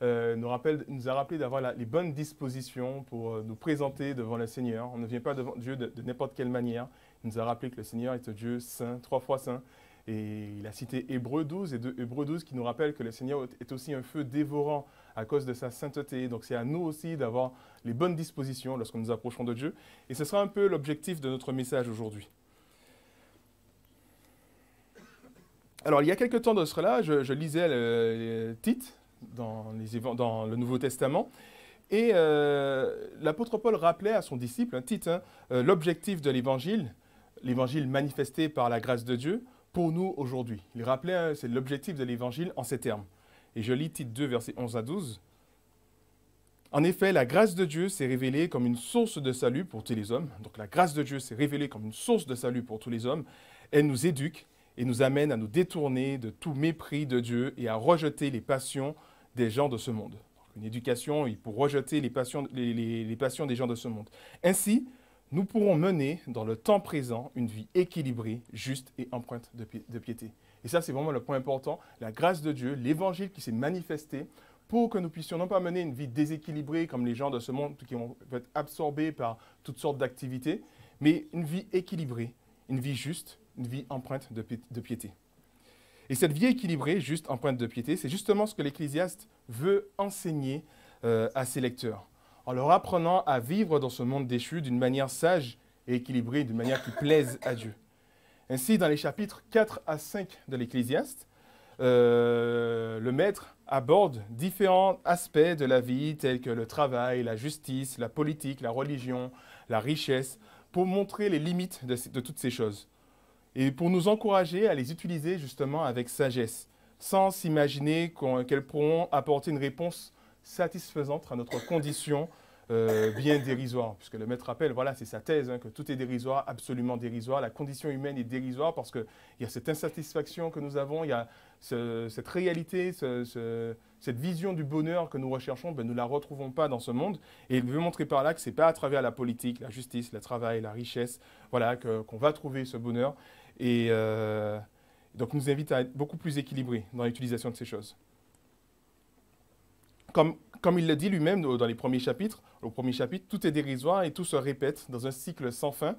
nous a rappelé d'avoir les bonnes dispositions pour nous présenter devant le Seigneur. On ne vient pas devant Dieu de n'importe quelle manière. Il nous a rappelé que le Seigneur est un Dieu saint, 3 fois saint. Et il a cité Hébreux 12, et Hébreux 12 qui nous rappelle que le Seigneur est aussi un feu dévorant à cause de sa sainteté. Donc c'est à nous aussi d'avoir les bonnes dispositions lorsque nous approchons de Dieu. Et ce sera un peu l'objectif de notre message aujourd'hui. Alors il y a quelque temps de cela, je lisais Tite dans le Nouveau Testament. Et l'apôtre Paul rappelait à son disciple, Tite, l'objectif de l'évangile manifesté par la grâce de Dieu, pour nous aujourd'hui. Il rappelait, c'est l'objectif de l'évangile en ces termes. Et je lis Tite 2, versets 11 à 12. En effet, la grâce de Dieu s'est révélée comme une source de salut pour tous les hommes. Donc la grâce de Dieu s'est révélée comme une source de salut pour tous les hommes. Elle nous éduque et nous amène à nous détourner de tout mépris de Dieu et à rejeter les passions des gens de ce monde. Donc, une éducation pour rejeter les passions des gens de ce monde. Ainsi, nous pourrons mener dans le temps présent une vie équilibrée, juste et empreinte de piété. Et ça, c'est vraiment le point important. La grâce de Dieu, l'évangile qui s'est manifesté pour que nous puissions non pas mener une vie déséquilibrée comme les gens de ce monde qui vont être absorbés par toutes sortes d'activités, mais une vie équilibrée, une vie juste, une vie empreinte de piété. Et cette vie équilibrée, juste, empreinte de piété, c'est justement ce que l'Ecclésiaste veut enseigner à ses lecteurs, en leur apprenant à vivre dans ce monde déchu d'une manière sage et équilibrée, d'une manière qui plaise à Dieu. Ainsi, dans les chapitres 4 à 5 de l'Ecclésiaste, le maître aborde différents aspects de la vie, tels que le travail, la justice, la politique, la religion, la richesse, pour montrer les limites de toutes ces choses. Et pour nous encourager à les utiliser justement avec sagesse, sans s'imaginer qu'elles pourront apporter une réponse satisfaisante à notre condition bien dérisoire. Puisque le maître rappelle, voilà, c'est sa thèse, que tout est dérisoire, absolument dérisoire. La condition humaine est dérisoire parce qu'il y a cette insatisfaction que nous avons, il y a cette réalité, cette vision du bonheur que nous recherchons, nous ne la retrouvons pas dans ce monde. Et il veut montrer par là que ce n'est pas à travers la politique, la justice, le travail, la richesse, voilà, qu'on va trouver ce bonheur. Et donc, il nous invite à être beaucoup plus équilibrés dans l'utilisation de ces choses. Comme il le dit lui-même dans les premiers chapitres, au premier chapitre, tout est dérisoire et tout se répète dans un cycle sans fin.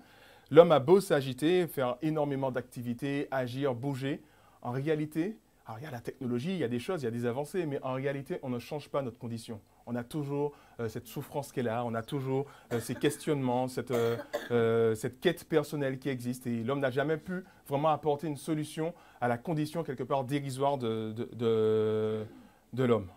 L'homme a beau s'agiter, faire énormément d'activités, agir, bouger. En réalité, alors il y a la technologie, il y a des choses, il y a des avancées, mais en réalité, on ne change pas notre condition. On a toujours cette souffrance qui est là, on a toujours ces questionnements, cette quête personnelle qui existe. Et l'homme n'a jamais pu vraiment apporter une solution à la condition quelque part dérisoire de l'homme.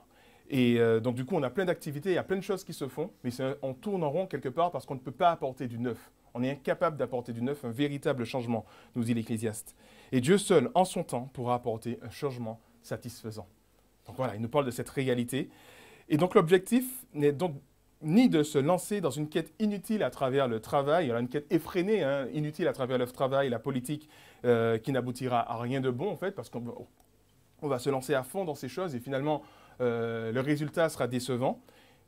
Et donc du coup, on a plein d'activités, il y a plein de choses qui se font, mais on tourne en rond quelque part parce qu'on ne peut pas apporter du neuf. On est incapable d'apporter du neuf, un véritable changement, nous dit l'Ecclésiaste. Et Dieu seul, en son temps, pourra apporter un changement satisfaisant. Donc voilà, il nous parle de cette réalité. Et donc l'objectif n'est donc ni de se lancer dans une quête inutile à travers le travail, une quête effrénée, inutile à travers le travail, la politique, qui n'aboutira à rien de bon en fait, parce qu'on va se lancer à fond dans ces choses et finalement le résultat sera décevant,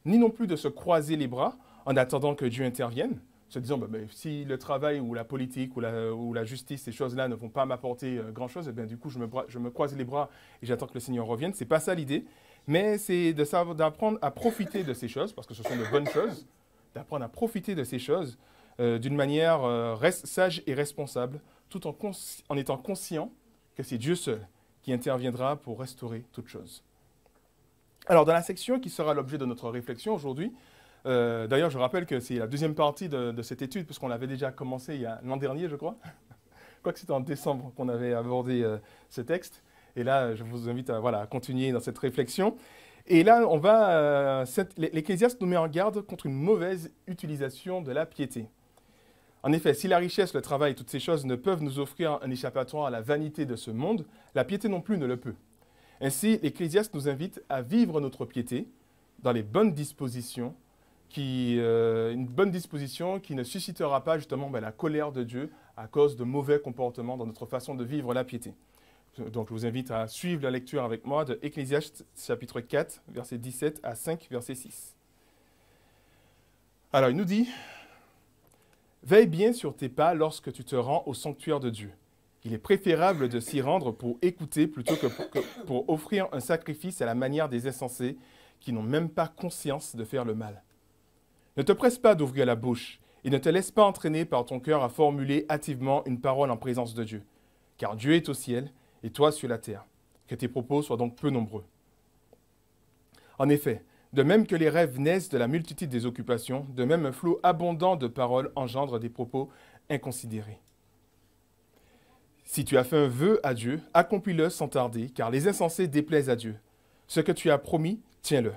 ni non plus de se croiser les bras en attendant que Dieu intervienne, se disant si le travail ou la politique ou la justice, ces choses-là ne vont pas m'apporter grand-chose, du coup je me croise les bras et j'attends que le Seigneur revienne. Ce n'est pas ça l'idée, mais c'est d'apprendre à profiter de ces choses, parce que ce sont de bonnes choses, d'apprendre à profiter de ces choses d'une manière sage et responsable, tout en étant conscient que c'est Dieu seul qui interviendra pour restaurer toute chose. Alors, dans la section qui sera l'objet de notre réflexion aujourd'hui, d'ailleurs, je rappelle que c'est la deuxième partie de cette étude, puisqu'on l'avait déjà commencé l'an dernier, je crois. Je crois que c'était en décembre qu'on avait abordé ce texte. Et là, je vous invite à continuer dans cette réflexion. Et là, l'Ecclésiaste nous met en garde contre une mauvaise utilisation de la piété. En effet, si la richesse, le travail, toutes ces choses ne peuvent nous offrir un échappatoire à la vanité de ce monde, la piété non plus ne le peut. Ainsi, l'Ecclésiaste nous invite à vivre notre piété dans les bonnes dispositions, une bonne disposition qui ne suscitera pas justement la colère de Dieu à cause de mauvais comportements dans notre façon de vivre la piété. Donc, je vous invite à suivre la lecture avec moi de Ecclésiaste chapitre 4, verset 17 à 5, verset 6. Alors, il nous dit « Veille bien sur tes pas lorsque tu te rends au sanctuaire de Dieu. Il est préférable de s'y rendre pour écouter plutôt que pour offrir un sacrifice à la manière des insensés qui n'ont même pas conscience de faire le mal. Ne te presse pas d'ouvrir la bouche et ne te laisse pas entraîner par ton cœur à formuler hâtivement une parole en présence de Dieu. Car Dieu est au ciel et toi sur la terre. Que tes propos soient donc peu nombreux. En effet, de même que les rêves naissent de la multitude des occupations, de même un flot abondant de paroles engendre des propos inconsidérés. Si tu as fait un vœu à Dieu, accomplis-le sans tarder, car les insensés déplaisent à Dieu. Ce que tu as promis, tiens-le.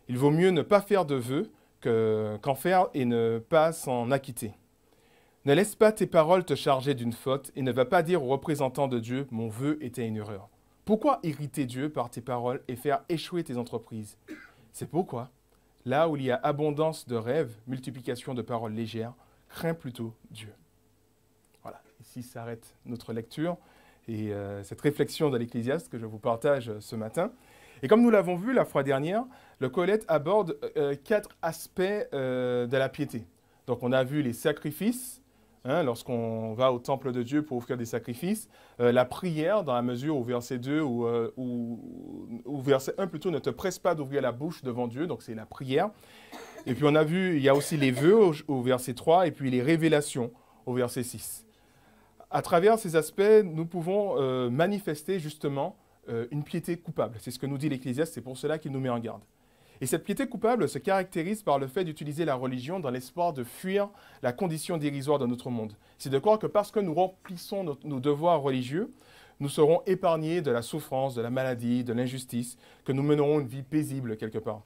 Il vaut mieux ne pas faire de vœu qu'en faire et ne pas s'en acquitter. Ne laisse pas tes paroles te charger d'une faute et ne va pas dire aux représentants de Dieu « Mon vœu était une erreur ». Pourquoi irriter Dieu par tes paroles et faire échouer tes entreprises? C'est pourquoi, là où il y a abondance de rêves, multiplication de paroles légères, crains plutôt Dieu. Voilà, ici s'arrête notre lecture et cette réflexion de l'Ecclésiaste que je vous partage ce matin. Et comme nous l'avons vu la fois dernière, le Qoheleth aborde 4 aspects de la piété. Donc on a vu les sacrifices, lorsqu'on va au temple de Dieu pour offrir des sacrifices, la prière dans la mesure au verset 2 ou verset 1 plutôt, ne te presse pas d'ouvrir la bouche devant Dieu, donc c'est la prière. Et puis on a vu, il y a aussi les vœux au verset 3 et puis les révélations au verset 6. À travers ces aspects, nous pouvons manifester justement une piété coupable. C'est ce que nous dit l'Ecclésiaste, c'est pour cela qu'il nous met en garde. Et cette piété coupable se caractérise par le fait d'utiliser la religion dans l'espoir de fuir la condition dérisoire de notre monde. C'est de croire que parce que nous remplissons nos devoirs religieux, nous serons épargnés de la souffrance, de la maladie, de l'injustice, que nous mènerons une vie paisible quelque part.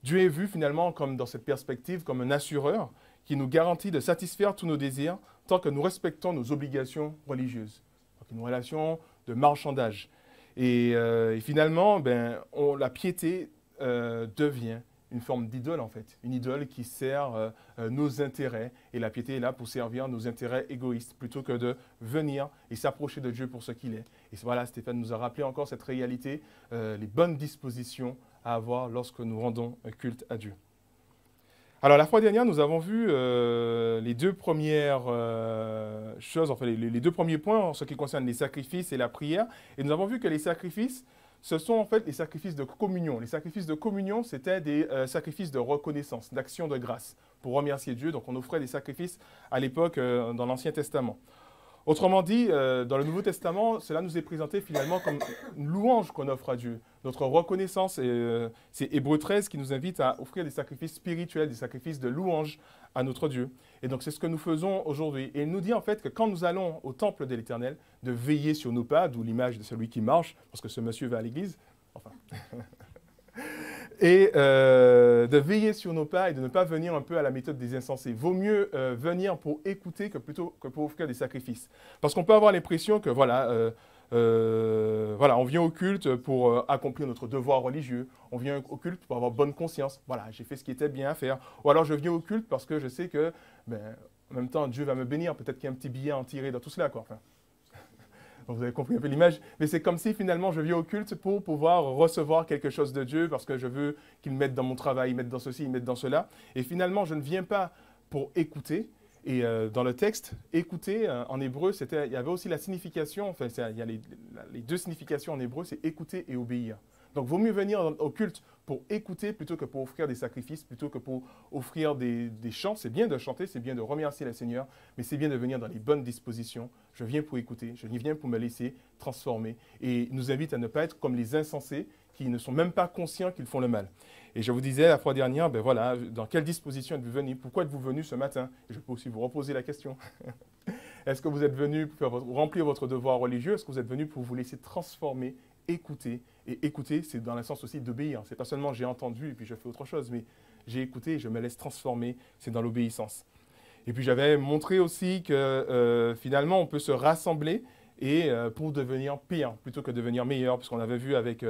Dieu est vu finalement comme dans cette perspective comme un assureur qui nous garantit de satisfaire tous nos désirs tant que nous respectons nos obligations religieuses. Donc une relation de marchandage. Et finalement, la piété devient une forme d'idole en fait, une idole qui sert nos intérêts, et la piété est là pour servir nos intérêts égoïstes plutôt que de venir et s'approcher de Dieu pour ce qu'il est. Et voilà, Stéphane nous a rappelé encore cette réalité, les bonnes dispositions à avoir lorsque nous rendons un culte à Dieu. Alors la fois dernière, nous avons vu les deux premières choses, enfin les deux premiers points en ce qui concerne les sacrifices et la prière, et nous avons vu que les sacrifices, ce sont en fait les sacrifices de communion. Les sacrifices de communion, c'était des sacrifices de reconnaissance, d'action de grâce, pour remercier Dieu. Donc on offrait des sacrifices à l'époque dans l'Ancien Testament. Autrement dit, dans le Nouveau Testament, cela nous est présenté finalement comme une louange qu'on offre à Dieu. Notre reconnaissance, c'est Hébreux 13 qui nous invite à offrir des sacrifices spirituels, des sacrifices de louange à notre Dieu. Et donc c'est ce que nous faisons aujourd'hui. Et il nous dit en fait que quand nous allons au temple de l'Éternel, de veiller sur nos pas, d'où l'image de celui qui marche, parce que ce monsieur va à l'église, enfin... et de veiller sur nos pas et de ne pas venir un peu à la méthode des insensés. Vaut mieux venir pour écouter que plutôt que pour offrir des sacrifices. Parce qu'on peut avoir l'impression que voilà, on vient au culte pour accomplir notre devoir religieux. On vient au culte pour avoir bonne conscience. Voilà, j'ai fait ce qui était bien à faire. Ou alors je viens au culte parce que je sais que, en même temps, Dieu va me bénir. Peut-être qu'il y a un petit billet à en tirer dans tout cela, quoi. Enfin, donc vous avez compris un peu l'image, mais c'est comme si finalement je viens au culte pour pouvoir recevoir quelque chose de Dieu parce que je veux qu'il me mette dans mon travail, il mette dans ceci, il mette dans cela. Et finalement, je ne viens pas pour écouter. Et dans le texte, écouter en hébreu, il y avait aussi la signification, enfin il y a les deux significations en hébreu, c'est écouter et obéir. Donc, il vaut mieux venir au culte pour écouter plutôt que pour offrir des sacrifices, plutôt que pour offrir des chants. C'est bien de chanter, c'est bien de remercier le Seigneur, mais c'est bien de venir dans les bonnes dispositions. Je viens pour écouter, je viens pour me laisser transformer. Et il nous invite à ne pas être comme les insensés qui ne sont même pas conscients qu'ils font le mal. Et je vous disais la fois dernière, voilà, dans quelle disposition êtes-vous venu? Pourquoi êtes-vous venu ce matin? Et je peux aussi vous reposer la question. Est-ce que vous êtes venu pour remplir votre devoir religieux? Est-ce que vous êtes venu pour vous laisser transformer, écouter? Et écouter, c'est dans le sens aussi d'obéir. C'est pas seulement j'ai entendu et puis je fais autre chose, mais j'ai écouté et je me laisse transformer. C'est dans l'obéissance. Et puis j'avais montré aussi que finalement on peut se rassembler et pour devenir pire plutôt que devenir meilleur, puisqu'on avait vu avec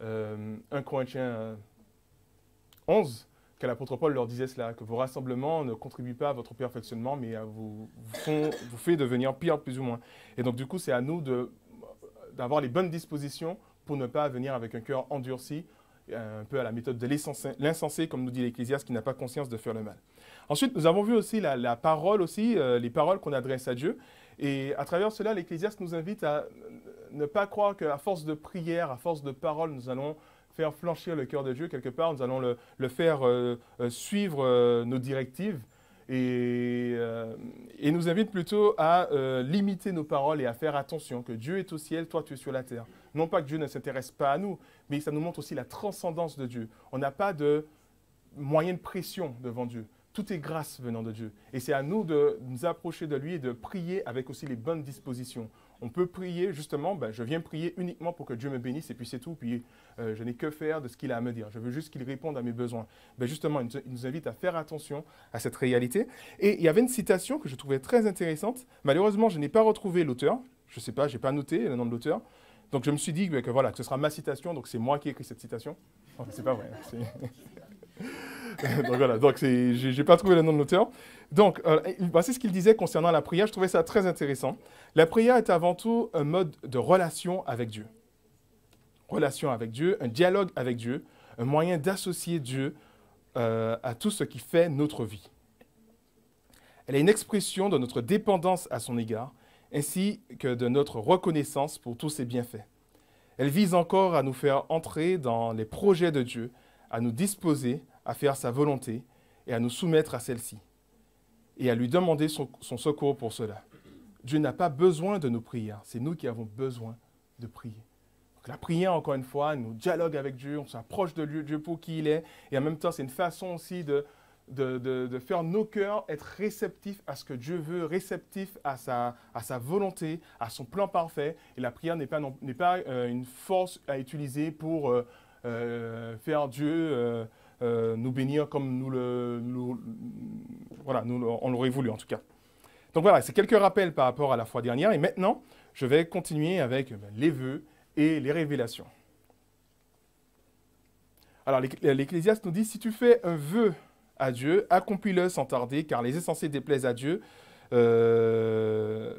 1 Corinthiens 11 que l'apôtre Paul leur disait cela, que vos rassemblements ne contribuent pas à votre perfectionnement, mais vous fait devenir pire plus ou moins. Et donc du coup, c'est à nous d'avoir les bonnes dispositions pour ne pas venir avec un cœur endurci, un peu à la méthode de l'insensé, comme nous dit l'Ecclésiaste, qui n'a pas conscience de faire le mal. Ensuite, nous avons vu aussi la parole, les paroles qu'on adresse à Dieu. Et à travers cela, l'Ecclésiaste nous invite à ne pas croire qu'à force de prière, à force de paroles, nous allons faire flanchir le cœur de Dieu. Quelque part, nous allons le faire suivre nos directives et nous invite plutôt à limiter nos paroles et à faire attention que Dieu est au ciel, toi tu es sur la terre. Non pas que Dieu ne s'intéresse pas à nous, mais ça nous montre aussi la transcendance de Dieu. On n'a pas de moyen de pression devant Dieu. Tout est grâce venant de Dieu. Et c'est à nous de nous approcher de lui et de prier avec aussi les bonnes dispositions. On peut prier, justement, je viens prier uniquement pour que Dieu me bénisse et puis c'est tout. Puis je n'ai que faire de ce qu'il a à me dire. Je veux juste qu'il réponde à mes besoins. Justement, il nous invite à faire attention à cette réalité. Et il y avait une citation que je trouvais très intéressante. Malheureusement, je n'ai pas retrouvé l'auteur. Je ne sais pas, je n'ai pas noté le nom de l'auteur. Donc je me suis dit que voilà, que ce sera ma citation. Donc c'est moi qui ai écrit cette citation. Enfin, c'est pas vrai. Donc voilà, donc j'ai pas trouvé le nom de l'auteur. Donc, c'est ce qu'il disait concernant la prière. Je trouvais ça très intéressant. La prière est avant tout un mode de relation avec Dieu. Relation avec Dieu, un dialogue avec Dieu, un moyen d'associer Dieu à tout ce qui fait notre vie. Elle est une expression de notre dépendance à son égard, ainsi que de notre reconnaissance pour tous ses bienfaits. Elle vise encore à nous faire entrer dans les projets de Dieu, à nous disposer à faire sa volonté et à nous soumettre à celle-ci, et à lui demander son secours pour cela. Dieu n'a pas besoin de nos prières, c'est nous qui avons besoin de prier. Donc, la prière, encore une fois, nous dialogue avec Dieu, on s'approche de Dieu pour qui il est, et en même temps, c'est une façon aussi de faire nos cœurs être réceptifs à ce que Dieu veut, réceptifs à sa volonté, à son plan parfait. Et la prière n'est pas une force à utiliser pour faire Dieu nous bénir comme on l'aurait voulu en tout cas. Donc voilà, c'est quelques rappels par rapport à la fois dernière. Et maintenant, je vais continuer avec les vœux et les révélations. Alors l'Ecclésiaste nous dit, si tu fais un vœu à Dieu, accomplis-le sans tarder, car les insensés déplaisent à Dieu. Ce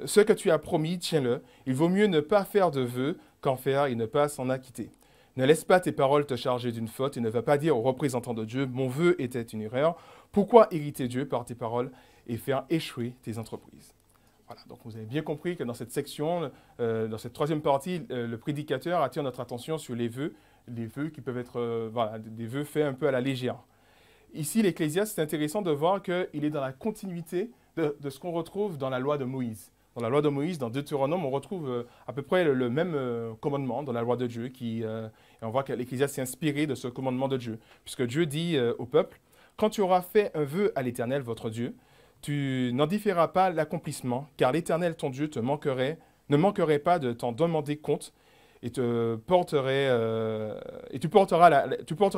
que tu as promis, tiens-le. Il vaut mieux ne pas faire de vœux qu'en faire et ne pas s'en acquitter. Ne laisse pas tes paroles te charger d'une faute et ne va pas dire aux représentants de Dieu, mon vœu était une erreur. Pourquoi irriter Dieu par tes paroles et faire échouer tes entreprises? Voilà, donc vous avez bien compris que dans cette section, dans cette troisième partie, le prédicateur attire notre attention sur les vœux qui peuvent être des vœux faits un peu à la légère. Ici, l'Ecclésiaste, c'est intéressant de voir qu'il est dans la continuité de ce qu'on retrouve dans la loi de Moïse. Dans la loi de Moïse, dans Deutéronome, on retrouve à peu près le même commandement dans la loi de Dieu. Et on voit que l'Ecclésiaste s'est inspiré de ce commandement de Dieu. Puisque Dieu dit au peuple, « Quand tu auras fait un vœu à l'Éternel, votre Dieu, tu n'en différeras pas l'accomplissement, car l'Éternel, ton Dieu, ne manquerait pas de t'en demander compte et tu porterais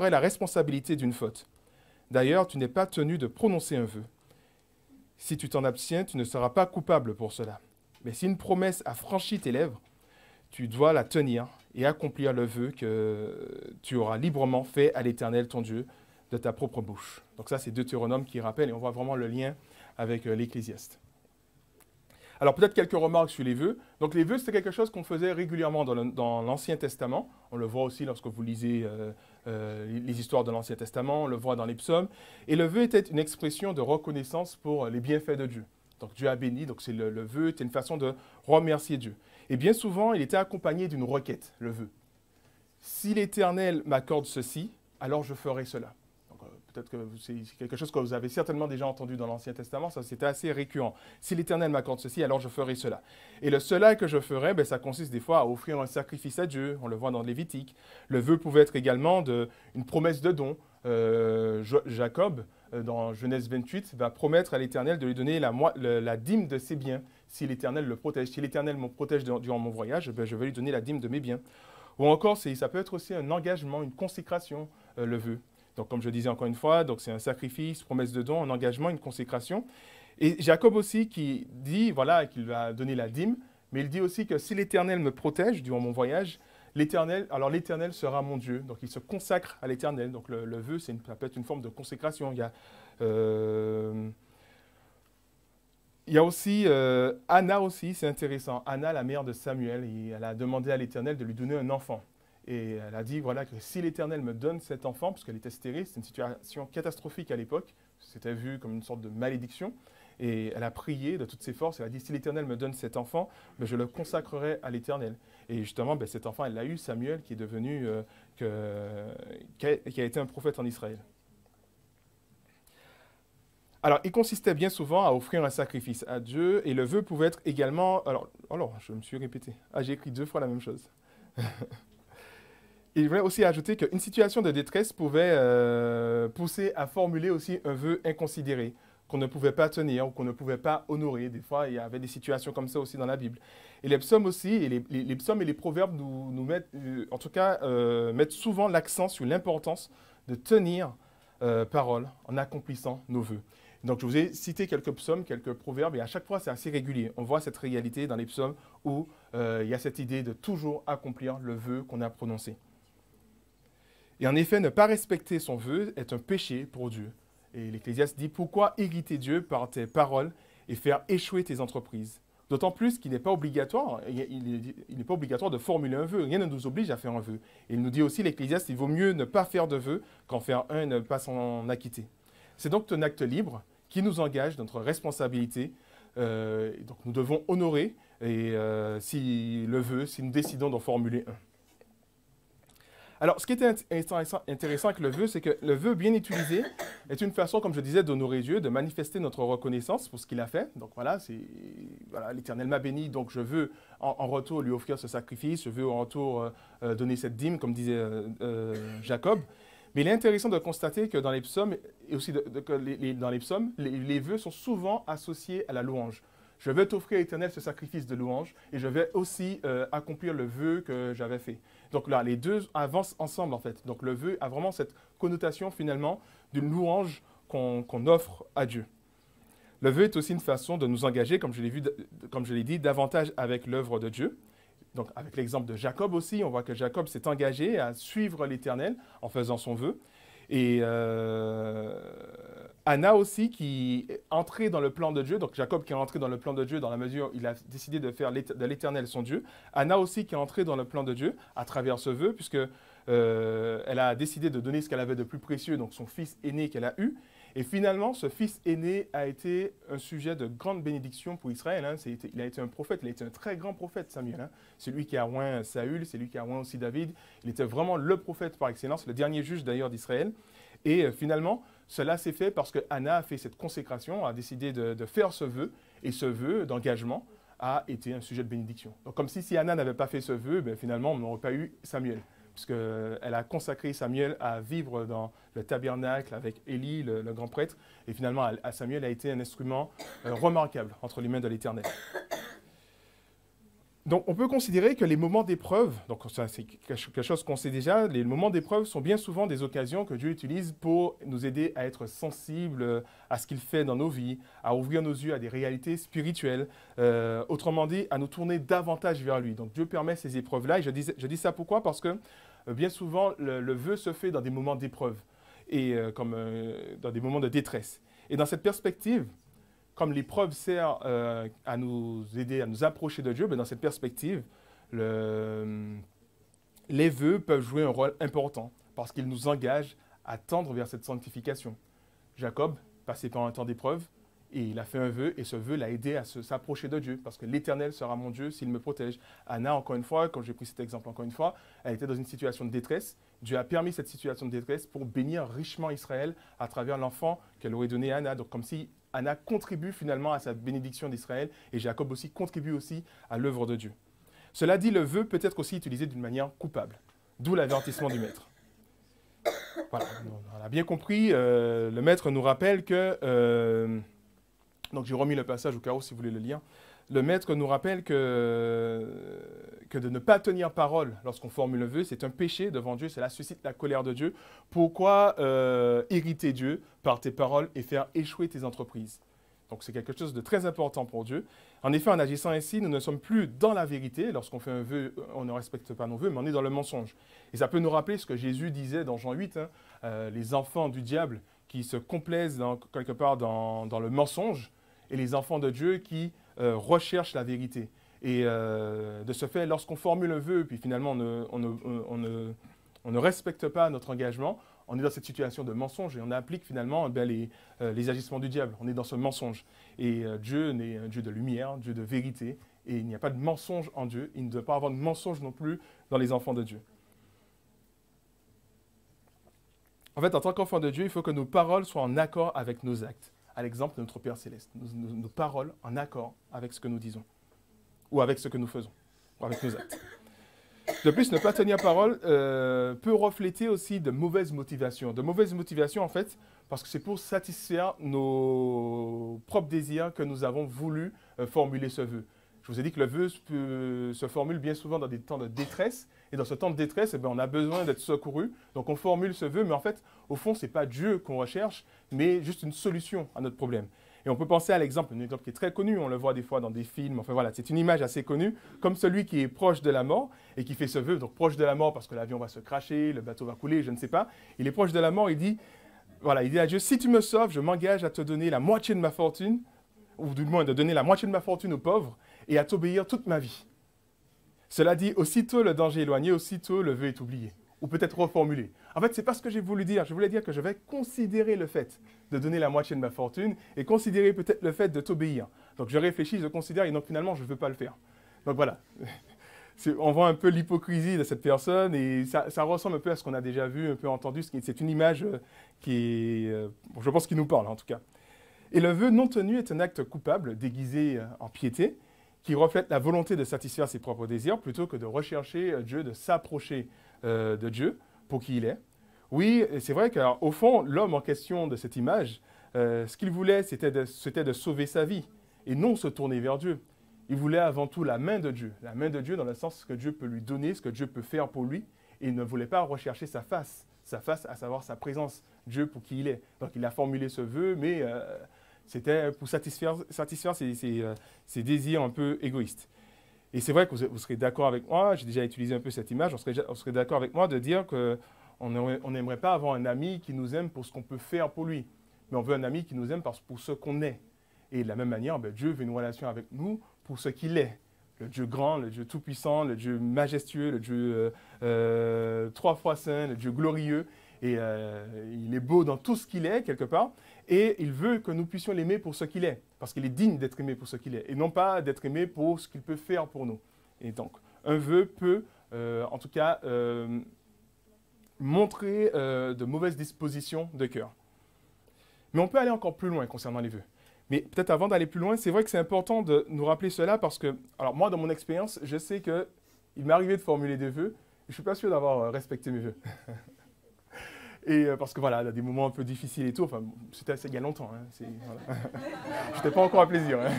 la responsabilité d'une faute. D'ailleurs, tu n'es pas tenu de prononcer un vœu. Si tu t'en abstiens, tu ne seras pas coupable pour cela. Mais si une promesse a franchi tes lèvres, tu dois la tenir et accomplir le vœu que tu auras librement fait à l'Éternel, ton Dieu, de ta propre bouche. » Donc ça, c'est Deutéronome qui rappelle, et on voit vraiment le lien avec l'Ecclésiaste. Alors peut-être quelques remarques sur les vœux. Donc les vœux, c'était quelque chose qu'on faisait régulièrement dans l'Ancien Testament. On le voit aussi lorsque vous lisez les histoires de l'Ancien Testament, on le voit dans les psaumes. Et le vœu était une expression de reconnaissance pour les bienfaits de Dieu. Donc Dieu a béni, donc c'est le vœu était une façon de remercier Dieu. Et bien souvent, il était accompagné d'une requête, le vœu. Si l'Éternel m'accorde ceci, alors je ferai cela. Peut-être que c'est quelque chose que vous avez certainement déjà entendu dans l'Ancien Testament, ça c'était assez récurrent. Si l'Éternel m'accorde ceci, alors je ferai cela. Et le cela que je ferai, ça consiste des fois à offrir un sacrifice à Dieu, on le voit dans Lévitique. Le vœu pouvait être également une promesse de don. Jacob, dans Genèse 28, va promettre à l'Éternel de lui donner la dîme de ses biens, si l'Éternel le protège. Si l'Éternel me protège durant mon voyage, je vais lui donner la dîme de mes biens. Ou encore, ça peut être aussi un engagement, une consécration, le vœu. Donc, comme je disais encore une fois, c'est un sacrifice, promesse de don, un engagement, une consécration. Et Jacob aussi qui dit, qu'il va donner la dîme, mais il dit aussi que si l'Éternel me protège durant mon voyage, l'Éternel sera mon Dieu. Donc, il se consacre à l'Éternel. Donc, le vœu, ça peut être une forme de consécration. Il y a aussi Anna aussi, c'est intéressant. Anna, la mère de Samuel, elle a demandé à l'Éternel de lui donner un enfant. Et elle a dit, que si l'Éternel me donne cet enfant, parce qu'elle était stérile, c'était une situation catastrophique à l'époque, c'était vu comme une sorte de malédiction. Et elle a prié de toutes ses forces. Elle a dit, si l'Éternel me donne cet enfant, ben, je le consacrerai à l'Éternel. Et justement, ben, cet enfant, elle l'a eu, Samuel, qui est devenu, qui a été un prophète en Israël. Alors, il consistait bien souvent à offrir un sacrifice à Dieu, et le vœu pouvait être également... Alors je me suis répété. Ah, j'ai écrit 2 fois la même chose. Il voulait aussi ajouter qu'une situation de détresse pouvait pousser à formuler aussi un vœu inconsidéré, qu'on ne pouvait pas tenir ou qu'on ne pouvait pas honorer. Des fois, il y avait des situations comme ça aussi dans la Bible. Et les psaumes aussi, et les psaumes et les proverbes nous mettent, en tout cas, mettent souvent l'accent sur l'importance de tenir parole en accomplissant nos vœux. Donc, je vous ai cité quelques psaumes, quelques proverbes, et à chaque fois, c'est assez régulier. On voit cette réalité dans les psaumes où il y a cette idée de toujours accomplir le vœu qu'on a prononcé. Et en effet, ne pas respecter son vœu est un péché pour Dieu. Et l'Ecclésiaste dit, pourquoi irriter Dieu par tes paroles et faire échouer tes entreprises? D'autant plus qu'il n'est pas obligatoire, il n'est pas obligatoire de formuler un vœu. Rien ne nous oblige à faire un vœu. Et il nous dit aussi, l'Ecclésiaste, il vaut mieux ne pas faire de vœu qu'en faire un et ne pas s'en acquitter. C'est donc un acte libre qui nous engage, notre responsabilité. Donc nous devons honorer si nous décidons d'en formuler un. Alors, ce qui est intéressant avec le vœu, c'est que le vœu bien utilisé est une façon, comme je disais, d'honorer Dieu, de manifester notre reconnaissance pour ce qu'il a fait. Donc voilà, l'Éternel m'a béni, donc je veux en retour lui offrir ce sacrifice, je veux en retour donner cette dîme, comme disait Jacob. Mais il est intéressant de constater que dans les psaumes, et aussi dans les psaumes, les vœux sont souvent associés à la louange. Je vais t'offrir, Éternel, ce sacrifice de louange et je vais aussi accomplir le vœu que j'avais fait. Donc là, les deux avancent ensemble, en fait. Donc le vœu a vraiment cette connotation, finalement, d'une louange qu'on offre à Dieu. Le vœu est aussi une façon de nous engager, comme je l'ai dit, davantage avec l'œuvre de Dieu. Donc avec l'exemple de Jacob aussi, on voit que Jacob s'est engagé à suivre l'Éternel en faisant son vœu. Et Anna aussi qui est entrée dans le plan de Dieu, donc Jacob qui est entré dans le plan de Dieu dans la mesure où il a décidé de faire de l'Éternel son Dieu. Anna aussi qui est entrée dans le plan de Dieu à travers ce vœu, puisque elle a décidé de donner ce qu'elle avait de plus précieux, donc son fils aîné qu'elle a eu. Et finalement, ce fils aîné a été un sujet de grande bénédiction pour Israël. Hein. Il a été un prophète, il a été un très grand prophète, Samuel. Hein. C'est lui qui a oint Saül, c'est lui qui a oint aussi David. Il était vraiment le prophète par excellence, le dernier juge d'ailleurs d'Israël. Et finalement, cela s'est fait parce que Anna a fait cette consécration, a décidé de faire ce vœu. Et ce vœu d'engagement a été un sujet de bénédiction. Donc comme si Anna n'avait pas fait ce vœu, ben, finalement, on n'aurait pas eu Samuel. Puisqu'elle a consacré Samuel à vivre dans le tabernacle avec Élie, le grand prêtre. Et finalement, Samuel a été un instrument remarquable entre les mains de l'Éternel. Donc, on peut considérer que les moments d'épreuve, donc ça c'est quelque chose qu'on sait déjà, les moments d'épreuve sont bien souvent des occasions que Dieu utilise pour nous aider à être sensibles à ce qu'il fait dans nos vies, à ouvrir nos yeux à des réalités spirituelles, autrement dit, à nous tourner davantage vers lui. Donc, Dieu permet ces épreuves-là, et je dis ça pourquoi? Parce que bien souvent, le vœu se fait dans des moments d'épreuve, et comme dans des moments de détresse. Et dans cette perspective, comme l'épreuve sert à nous aider, à nous approcher de Dieu, ben dans cette perspective, les vœux peuvent jouer un rôle important parce qu'ils nous engagent à tendre vers cette sanctification. Jacob passait par un temps d'épreuve et il a fait un vœu et ce vœu l'a aidé à s'approcher de Dieu parce que l'Éternel sera mon Dieu s'il me protège. Anna, encore une fois, quand j'ai pris cet exemple encore une fois, elle était dans une situation de détresse. Dieu a permis cette situation de détresse pour bénir richement Israël à travers l'enfant qu'elle aurait donné à Anna. Donc comme si Anna contribue finalement à sa bénédiction d'Israël et Jacob aussi contribue aussi à l'œuvre de Dieu. Cela dit, le vœu peut être aussi utilisé d'une manière coupable, d'où l'avertissement du maître. Voilà, on a bien compris, le maître nous rappelle que, donc j'ai remis le passage au cas où si vous voulez le lire, le maître nous rappelle que de ne pas tenir parole lorsqu'on formule le vœu, c'est un péché devant Dieu, cela suscite la colère de Dieu. Pourquoi irriter Dieu par tes paroles et faire échouer tes entreprises? Donc c'est quelque chose de très important pour Dieu. En effet, en agissant ainsi, nous ne sommes plus dans la vérité. Lorsqu'on fait un vœu, on ne respecte pas nos vœux, mais on est dans le mensonge. Et ça peut nous rappeler ce que Jésus disait dans Jean 8, hein, les enfants du diable qui se complaisent quelque part dans le mensonge, et les enfants de Dieu qui recherchent la vérité. Et de ce fait, lorsqu'on formule un vœu, puis finalement on on ne respecte pas notre engagement, on est dans cette situation de mensonge et on applique finalement les agissements du diable. On est dans ce mensonge. Et Dieu est un Dieu de lumière, un Dieu de vérité, et il n'y a pas de mensonge en Dieu. Il ne doit pas avoir de mensonge non plus dans les enfants de Dieu. En fait, en tant qu'enfant de Dieu, il faut que nos paroles soient en accord avec nos actes, à l'exemple de notre Père Céleste. Nos paroles en accord avec ce que nous disons, ou avec ce que nous faisons, ou avec nos actes. De plus, ne pas tenir parole peut refléter aussi de mauvaises motivations. De mauvaises motivations, en fait, parce que c'est pour satisfaire nos propres désirs que nous avons voulu formuler ce vœu. Je vous ai dit que le vœu se formule bien souvent dans des temps de détresse. Et dans ce temps de détresse, eh bien, on a besoin d'être secouru. Donc on formule ce vœu, mais en fait, au fond, ce n'est pas Dieu qu'on recherche, mais juste une solution à notre problème. Et on peut penser à l'exemple, un exemple qui est très connu, on le voit des fois dans des films, enfin voilà, c'est une image assez connue, comme celui qui est proche de la mort et qui fait ce vœu, donc proche de la mort parce que l'avion va se cracher, le bateau va couler, je ne sais pas. Il est proche de la mort, il dit à Dieu, si tu me sauves, je m'engage à te donner la moitié de ma fortune, ou du moins de donner la moitié de ma fortune aux pauvres, et à t'obéir toute ma vie. Cela dit, aussitôt le danger est éloigné, aussitôt le vœu est oublié. Ou peut-être reformulé. En fait, ce n'est pas ce que j'ai voulu dire. Je voulais dire que je vais considérer le fait de donner la moitié de ma fortune et considérer peut-être le fait de t'obéir. Donc je réfléchis, je considère et donc finalement, je ne veux pas le faire. Donc voilà. On voit un peu l'hypocrisie de cette personne et ça ressemble un peu à ce qu'on a déjà vu, un peu entendu. C'est une image qui est, je pense qu'il nous parle en tout cas. Et le vœu non tenu est un acte coupable, déguisé en piété, qui reflète la volonté de satisfaire ses propres désirs plutôt que de rechercher Dieu, de s'approcher de Dieu pour qui il est. Oui, c'est vrai qu'au fond, l'homme en question de cette image, ce qu'il voulait, c'était de sauver sa vie et non se tourner vers Dieu. Il voulait avant tout la main de Dieu dans le sens que Dieu peut lui donner, ce que Dieu peut faire pour lui, et il ne voulait pas rechercher sa face, à savoir sa présence, Dieu pour qui il est. Donc il a formulé ce vœu, mais c'était pour satisfaire ses désirs un peu égoïstes. Et c'est vrai que vous serez d'accord avec moi, j'ai déjà utilisé un peu cette image, on serait d'accord avec moi de dire qu'on n'aimerait pas avoir un ami qui nous aime pour ce qu'on peut faire pour lui, mais on veut un ami qui nous aime pour ce qu'on est. Et de la même manière, Dieu veut une relation avec nous pour ce qu'il est. Le Dieu grand, le Dieu tout-puissant, le Dieu majestueux, le Dieu 3 fois saint, le Dieu glorieux. Et il est beau dans tout ce qu'il est, quelque part. Et il veut que nous puissions l'aimer pour ce qu'il est. Parce qu'il est digne d'être aimé pour ce qu'il est. Et non pas d'être aimé pour ce qu'il peut faire pour nous. Et donc, un vœu peut, en tout cas, montrer de mauvaises dispositions de cœur. Mais on peut aller encore plus loin concernant les vœux. Mais peut-être avant d'aller plus loin, c'est vrai que c'est important de nous rappeler cela parce que, alors moi, dans mon expérience, je sais qu'il m'est arrivé de formuler des vœux. Je ne suis pas sûr d'avoir respecté mes vœux. Et parce que voilà, il y a des moments un peu difficiles et tout. Enfin, c'était il y a longtemps. Hein, voilà. Je n'étais pas encore à plaisir. Hein.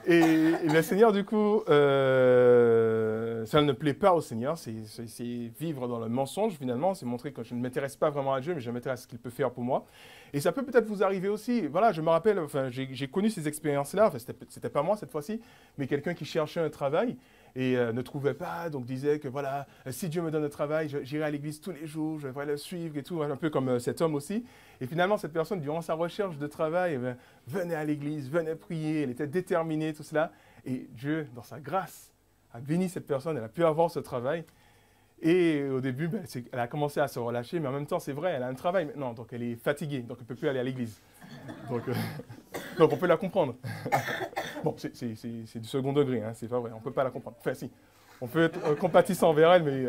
Et le Seigneur, du coup, ça ne plaît pas au Seigneur. C'est vivre dans le mensonge, finalement. C'est montrer que je ne m'intéresse pas vraiment à Dieu, mais je m'intéresse à ce qu'il peut faire pour moi. Et ça peut peut-être vous arriver aussi. Voilà, je me rappelle, enfin, j'ai connu ces expériences-là. Enfin, c'était pas moi cette fois-ci, mais quelqu'un qui cherchait un travail et ne trouvait pas, donc disait que voilà, si Dieu me donne un travail, j'irai à l'église tous les jours, je vais le suivre et tout, un peu comme cet homme aussi. Et finalement, cette personne, durant sa recherche de travail, venait à l'église, venait prier, elle était déterminée, tout cela. Et Dieu, dans sa grâce, a béni cette personne, elle a pu avoir ce travail. Et au début, elle a commencé à se relâcher, mais en même temps, c'est vrai, elle a un travail maintenant, donc elle est fatiguée, donc elle ne peut plus aller à l'église. Donc on peut la comprendre. Bon, c'est du second degré, hein, c'est pas vrai, on ne peut pas la comprendre. Enfin si, on peut être compatissant envers elle, mais...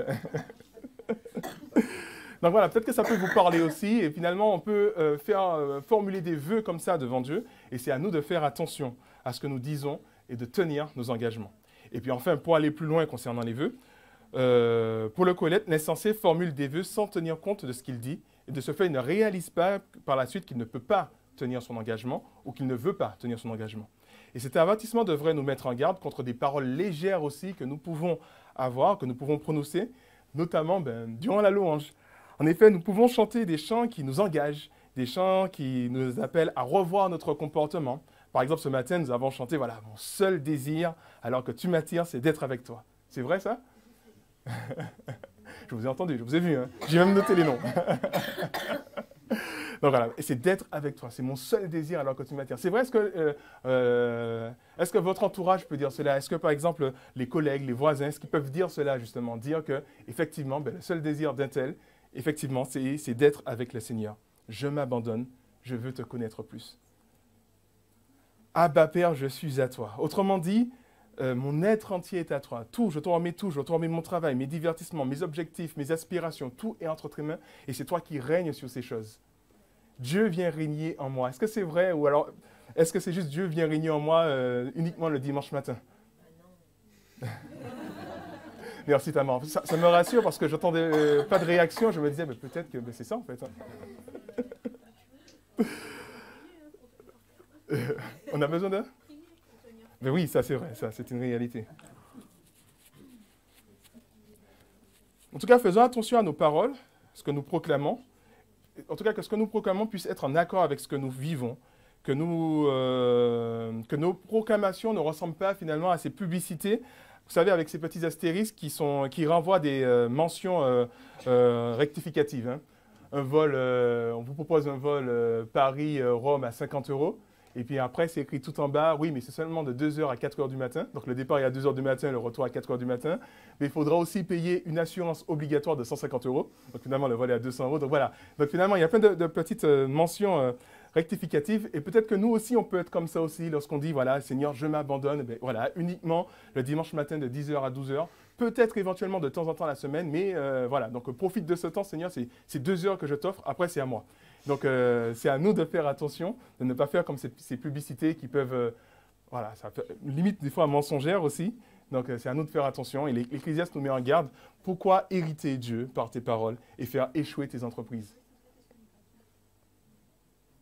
Donc voilà, peut-être que ça peut vous parler aussi, et finalement on peut formuler des vœux comme ça devant Dieu, et c'est à nous de faire attention à ce que nous disons et de tenir nos engagements. Et puis enfin, pour aller plus loin concernant les vœux, pour le Qoheleth, l'insensé formule des vœux sans tenir compte de ce qu'il dit, et de ce fait, il ne réalise pas par la suite qu'il ne peut pas tenir son engagement ou qu'il ne veut pas tenir son engagement. Et cet avertissement devrait nous mettre en garde contre des paroles légères aussi que nous pouvons avoir, que nous pouvons prononcer, notamment durant la louange. En effet, nous pouvons chanter des chants qui nous engagent, des chants qui nous appellent à revoir notre comportement. Par exemple, ce matin, nous avons chanté « Voilà, mon seul désir, alors que tu m'attires, c'est d'être avec toi ». C'est vrai ça? Je vous ai entendu, je vous ai vu, hein. J'ai même noté les noms. Donc voilà, et c'est d'être avec toi. C'est mon seul désir alors que tu m'attires. C'est vrai, est-ce que votre entourage peut dire cela? Est-ce que par exemple les collègues, les voisins, est-ce qu'ils peuvent dire cela justement? Dire que effectivement, ben, le seul désir d'un tel, effectivement, c'est d'être avec le Seigneur. Je m'abandonne, je veux te connaître plus. Abba Père, je suis à toi. Autrement dit, mon être entier est à toi. Tout, je te remets tout, je te remets mon travail, mes divertissements, mes objectifs, mes aspirations, tout est entre tes mains et c'est toi qui règnes sur ces choses. Dieu vient régner en moi. Est-ce que c'est vrai ou alors est-ce que c'est juste Dieu vient régner en moi uniquement le dimanche matin? Merci Tamar. Ça me rassure parce que j'attendais pas de réaction. Je me disais, mais peut-être que c'est ça en fait. On a besoin de... Mais oui, ça c'est vrai, ça c'est une réalité. En tout cas, faisons attention à nos paroles, ce que nous proclamons. En tout cas, que ce que nous proclamons puisse être en accord avec ce que nous vivons, que nos proclamations ne ressemblent pas finalement à ces publicités, vous savez, avec ces petits astérisques qui renvoient des mentions rectificatives. Hein. Un vol, on vous propose un vol Paris-Rome à 50 €. Et puis après, c'est écrit tout en bas, oui, mais c'est seulement de 2 h à 4 h du matin. Donc le départ est à 2 h du matin, le retour à 4 h du matin. Mais il faudra aussi payer une assurance obligatoire de 150 €. Donc finalement, le vol est à 200 €. Donc voilà. Donc finalement, il y a plein de petites mentions rectificatives. Et peut-être que nous aussi, on peut être comme ça aussi lorsqu'on dit, voilà, Seigneur, je m'abandonne. Ben, voilà, uniquement le dimanche matin de 10 h à 12 h. Peut-être éventuellement de temps en temps la semaine. Mais voilà, donc profite de ce temps, Seigneur. C'est 2 heures que je t'offre. Après, c'est à moi. Donc, c'est à nous de faire attention, de ne pas faire comme ces publicités qui peuvent, voilà, ça peut, limite des fois mensongères aussi. Donc, c'est à nous de faire attention. Et l'Ecclésiaste nous met en garde. Pourquoi hériter Dieu par tes paroles et faire échouer tes entreprises?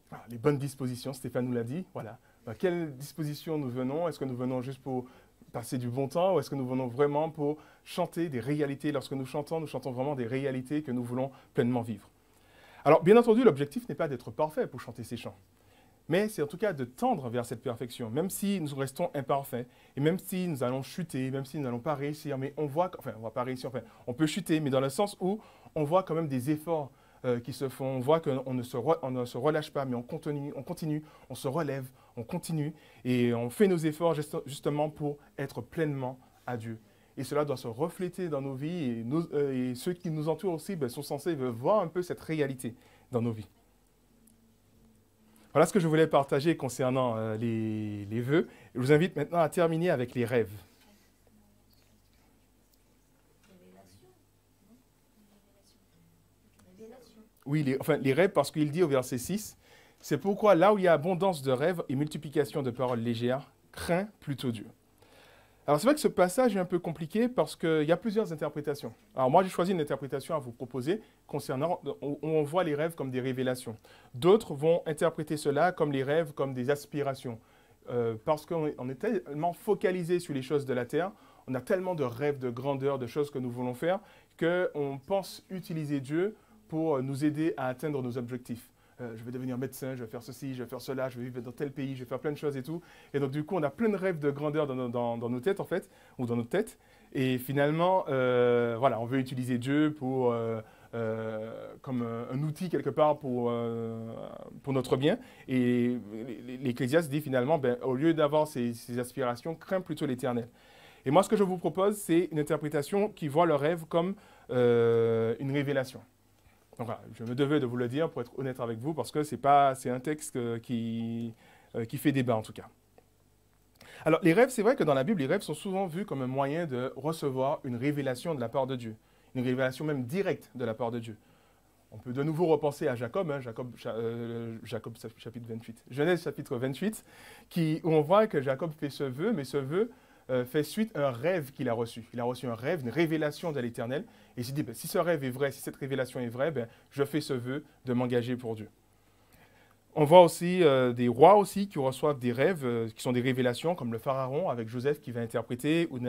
Voilà, les bonnes dispositions, Stéphane nous l'a dit. Voilà. Dans quelles dispositions nous venons? Est-ce que nous venons juste pour passer du bon temps ou est-ce que nous venons vraiment pour chanter des réalités? Lorsque nous chantons vraiment des réalités que nous voulons pleinement vivre. Alors, bien entendu, l'objectif n'est pas d'être parfait pour chanter ces chants, mais c'est en tout cas de tendre vers cette perfection, même si nous restons imparfaits, et même si nous allons chuter, même si nous n'allons pas réussir, mais on voit, enfin, on ne va pas réussir, enfin, on peut chuter, mais dans le sens où on voit quand même des efforts qui se font, on voit qu'on ne se relâche pas, mais on continue, on se relève, on continue, et on fait nos efforts justement pour être pleinement à Dieu. Et cela doit se refléter dans nos vies et ceux qui nous entourent aussi sont censés voir un peu cette réalité dans nos vies. Voilà ce que je voulais partager concernant les vœux. Je vous invite maintenant à terminer avec les rêves. Oui, les rêves, parce qu'il dit au verset 6, « C'est pourquoi là où il y a abondance de rêves et multiplication de paroles légères, crains plutôt Dieu. » Alors c'est vrai que ce passage est un peu compliqué parce qu'il y a plusieurs interprétations. Alors moi j'ai choisi une interprétation à vous proposer concernant où on voit les rêves comme des révélations. D'autres vont interpréter cela comme les rêves comme des aspirations. Parce qu'on est tellement focalisé sur les choses de la terre, on a tellement de rêves, de grandeur, de choses que nous voulons faire, qu'on pense utiliser Dieu pour nous aider à atteindre nos objectifs. Je vais devenir médecin, je vais faire ceci, je vais faire cela, je vais vivre dans tel pays, je vais faire plein de choses et tout. Et donc, du coup, on a plein de rêves de grandeur dans nos têtes, en fait, ou dans notre tête. Et finalement, voilà, on veut utiliser Dieu comme un outil, quelque part, pour notre bien. Et l'Ecclésiaste dit finalement, au lieu d'avoir ces aspirations, crains plutôt l'Éternel. Et moi, ce que je vous propose, c'est une interprétation qui voit le rêve comme une révélation. Donc voilà, je me devais de vous le dire pour être honnête avec vous, parce que c'est un texte qui fait débat en tout cas. Alors les rêves, c'est vrai que dans la Bible, les rêves sont souvent vus comme un moyen de recevoir une révélation de la part de Dieu, une révélation même directe de la part de Dieu. On peut de nouveau repenser à Jacob, Jacob chapitre 28, Genèse chapitre 28, où on voit que Jacob fait ce vœu, mais ce vœu fait suite à un rêve qu'il a reçu. Il a reçu un rêve, une révélation de l'Éternel. Et il s'est dit, si ce rêve est vrai, si cette révélation est vraie, je fais ce vœu de m'engager pour Dieu. On voit aussi des rois aussi qui reçoivent des rêves, qui sont des révélations, comme le Pharaon avec Joseph qui va interpréter, ou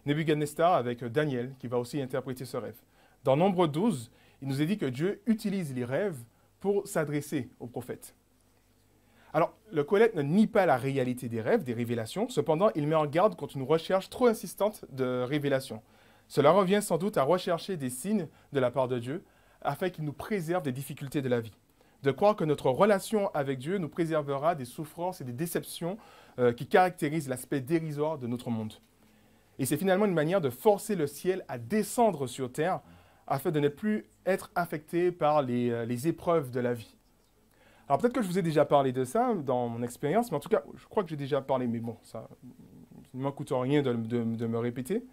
Nebuchadnezzar avec Daniel qui va aussi interpréter ce rêve. Dans Nombre 12, il nous est dit que Dieu utilise les rêves pour s'adresser aux prophètes. Alors, le Qoheleth ne nie pas la réalité des rêves, des révélations, cependant, il met en garde contre une recherche trop insistante de révélations. Cela revient sans doute à rechercher des signes de la part de Dieu, afin qu'il nous préserve des difficultés de la vie. de croire que notre relation avec Dieu nous préservera des souffrances et des déceptions qui caractérisent l'aspect dérisoire de notre monde. Et c'est finalement une manière de forcer le ciel à descendre sur terre afin de ne plus être affecté par les épreuves de la vie. Alors peut-être que je vous ai déjà parlé de ça dans mon expérience, mais en tout cas, je crois que j'ai déjà parlé, mais bon, ça ne m'en coûte rien de me répéter.